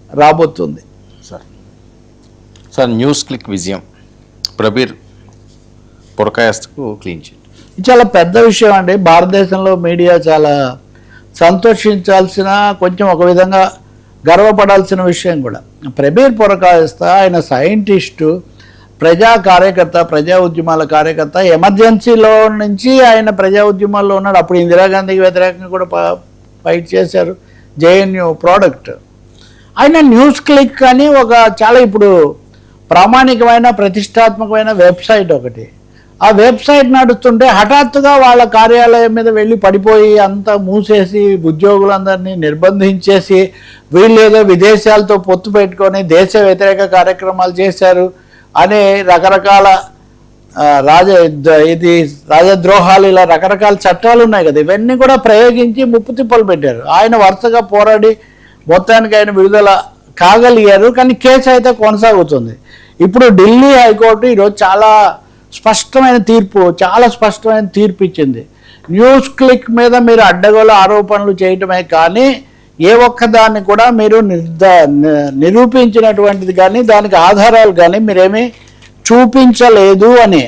రాబోతుంది. Sir news click విజయం Prabir పురకాయస్తకు clean chit చాలా పెద్ద విషయం అండి. భారతదేశంలో మీడియా చాలా సంతోషించాల్సిన, కొంచెం ఒక విధంగా గర్వపడాల్సిన విషయం కూడా. ప్రబీర్ పురకాయస్త ఆయన సైంటిస్టు, ప్రజా కార్యకర్త, ప్రజా ఉద్యమాల కార్యకర్త. ఎమర్జెన్సీలో నుంచి ఆయన ప్రజా ఉద్యమాల్లో ఉన్నాడు. అప్పుడు ఇందిరాగాంధీకి వ్యతిరేకంగా కూడా ఫైట్ చేశారు. JNU product. ఆయన న్యూస్ క్లిక్ అని ఒక చాలా ఇప్పుడు ప్రామాణికమైన ప్రతిష్టాత్మకమైన వెబ్సైట్ ఒకటి. ఆ వెబ్సైట్ నడుస్తుంటే హఠాత్తుగా వాళ్ళ కార్యాలయం మీద వెళ్ళి పడిపోయి అంతా మూసేసి ఉద్యోగులందరినీ నిర్బంధించేసి వీళ్ళేదో విదేశాలతో పొత్తు పెట్టుకొని దేశ వ్యతిరేక కార్యక్రమాలు చేశారు అనే రకరకాల రాజద్రోహాలు, ఇలా రకరకాల చట్టాలు ఉన్నాయి కదా, ఇవన్నీ కూడా ప్రయోగించి ముప్పు తిప్పలు పెట్టారు. ఆయన వరుసగా పోరాడి మొత్తానికి ఆయన విడుదల కాగలిగారు. కానీ కేసు అయితే కొనసాగుతుంది. ఇప్పుడు ఢిల్లీ హైకోర్టు ఈరోజు చాలా స్పష్టమైన తీర్పు ఇచ్చింది. న్యూస్ క్లిక్ మీద మీరు అడ్డగోలు ఆరోపణలు చేయటమే కానీ ఏ ఒక్కదాన్ని కూడా మీరు నిరూపించినటువంటిది కానీ దానికి ఆధారాలు కానీ మీరేమీ చూపించలేదు అని.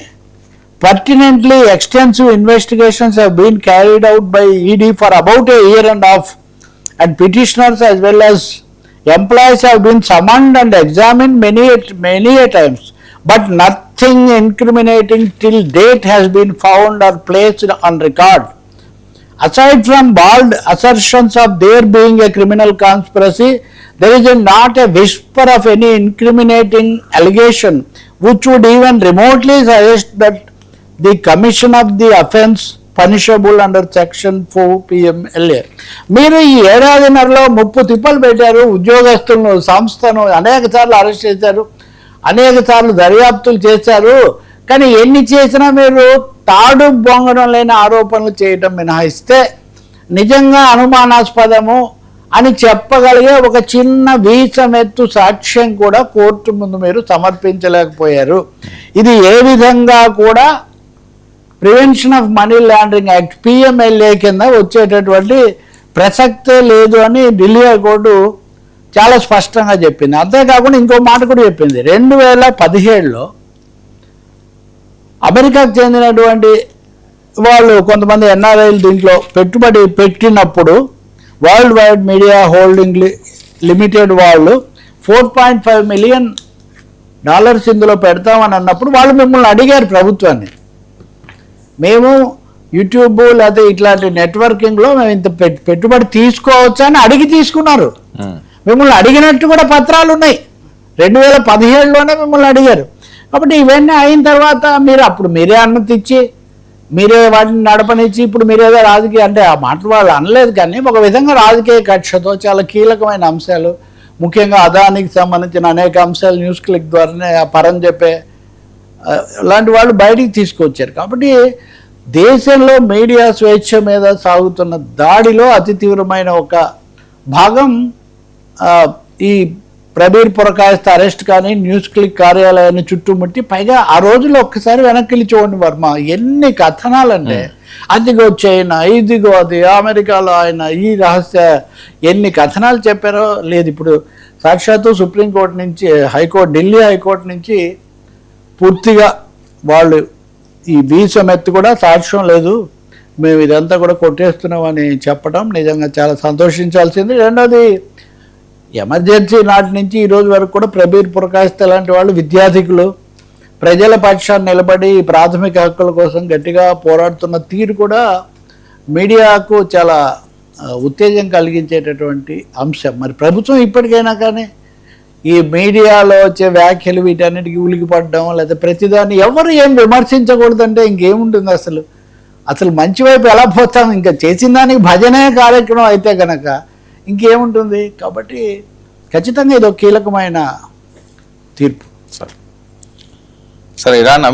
Pertinently extensive investigations have been carried out by ED for about a year and a half and petitioners as well as employees have been summoned and examined many a times, but nothing incriminating till date has been found or placed on record. Aside from bald assertions of there being a criminal conspiracy, there is not a whisper of any incriminating allegation which would even remotely suggest that the commission of the offence punishable under section 4 PMLA. మీరు ఈ ఏడాదిన్నరలో ముప్పు తిప్పలు పెట్టారు. ఉద్యోగస్తులను, సంస్థను అనేక సార్లు arrest చేశారు, అనేక సార్లు దర్యాప్తులు చేశారు. కానీ ఎన్ని చేసినా మీరు తాడు బొంగడం లేని ఆరోపణలు చేయటం మినహాయిస్తే నిజంగా అనుమానాస్పదము అని చెప్పగలిగే ఒక చిన్న వీసమెత్తు సాక్ష్యం కూడా కోర్టు ముందు మీరు సమర్పించలేకపోయారు. ఇది ఏ విధంగా కూడా prevention of money laundering act PMLA కింద వచ్చేటటువంటి ప్రసక్తే లేదు అని ఢిల్లీ హైకోర్టు చాలా స్పష్టంగా చెప్పింది. అంతేకాకుండా ఇంకో మాట కూడా చెప్పింది. 2017లో అమెరికాకు చెందినటువంటి వాళ్ళు కొంతమంది NRIలు దీంట్లో పెట్టుబడి పెట్టినప్పుడు world wide media holding limited వాళ్ళు $4.5 million ఇందులో పెడతామని అన్నప్పుడు వాళ్ళు మిమ్మల్ని అడిగారు ప్రభుత్వాన్ని, మేము యూట్యూబ్ లేకపోతే ఇట్లాంటి నెట్వర్కింగ్లో మేము ఇంత పెట్టుబడి తీసుకోవచ్చా అని అడిగి తీసుకున్నారు. మిమ్మల్ని అడిగినట్టు కూడా పత్రాలు ఉన్నాయి. 2017లోనే మిమ్మల్ని అడిగారు. కాబట్టి ఇవన్నీ అయిన తర్వాత మీరు అప్పుడు మీరే అనుమతి ఇచ్చి మీరే వాటిని నడపనిచ్చి ఇప్పుడు మీరేదో రాజకీయ, అంటే ఆ మాటలు వాళ్ళు అనలేదు కానీ ఒక విధంగా రాజకీయ కక్షతో చాలా కీలకమైన అంశాలు, ముఖ్యంగా అదానికి సంబంధించిన అనేక అంశాలు న్యూస్ క్లిక్ ద్వారానే ఆ పరం చెప్పే లాంటి వాళ్ళు బయటికి తీసుకొచ్చారు. కాబట్టి దేశంలో మీడియా స్వేచ్ఛ మీద సాగుతున్న దాడిలో అతి తీవ్రమైన ఒక భాగం ఈ ప్రబీర్ పురకాయస్త అరెస్ట్ కానీ న్యూస్ క్లిక్ కార్యాలయాన్ని చుట్టుముట్టి, పైగా ఆ రోజుల్లో ఒక్కసారి వెనక్కి చూడండి వర్మ, ఎన్ని కథనాలంటే అదిగో చైనా, ఇదిగో అది, అమెరికాలో ఆయన, ఈ రహస్య ఎన్ని కథనాలు చెప్పారో లేదు. ఇప్పుడు సాక్షాత్తు సుప్రీంకోర్టు నుంచి ఢిల్లీ హైకోర్టు నుంచి పూర్తిగా వాళ్ళు ఈ వీసమెత్తి కూడా సాక్ష్యం లేదు, మేము ఇదంతా కూడా కొట్టేస్తున్నామని చెప్పడం నిజంగా చాలా సంతోషించాల్సింది. రెండోది, ఎమర్జెన్సీ నాటి నుంచి ఈ రోజు వరకు కూడా ప్రబీర్ పురకాయస్త లాంటి వాళ్ళు విద్యార్థికులు ప్రజల పక్షాన్ని నిలబడి ప్రాథమిక హక్కుల కోసం గట్టిగా పోరాడుతున్న తీరు కూడా మీడియాకు చాలా ఉత్తేజం కలిగించేటటువంటి అంశం. మరి ప్రభుత్వం ఇప్పటికైనా కానీ ఈ మీడియాలో వచ్చే వ్యాఖ్యలు వీటన్నిటికీ ఉలికిపడడం, లేదా ప్రతిదాన్ని ఎవరు ఏం విమర్శించకూడదంటే ఇంకేముంటుంది అసలు మంచి వైపు ఎలా పోతాం? ఇంకా చేసిన దానికి భజనే కార్యక్రమం అయితే కనుక ఇంకేముంటుంది? కాబట్టి ఖచ్చితంగా ఇది ఒక కీలకమైన తీర్పు. సరే ఇరాన్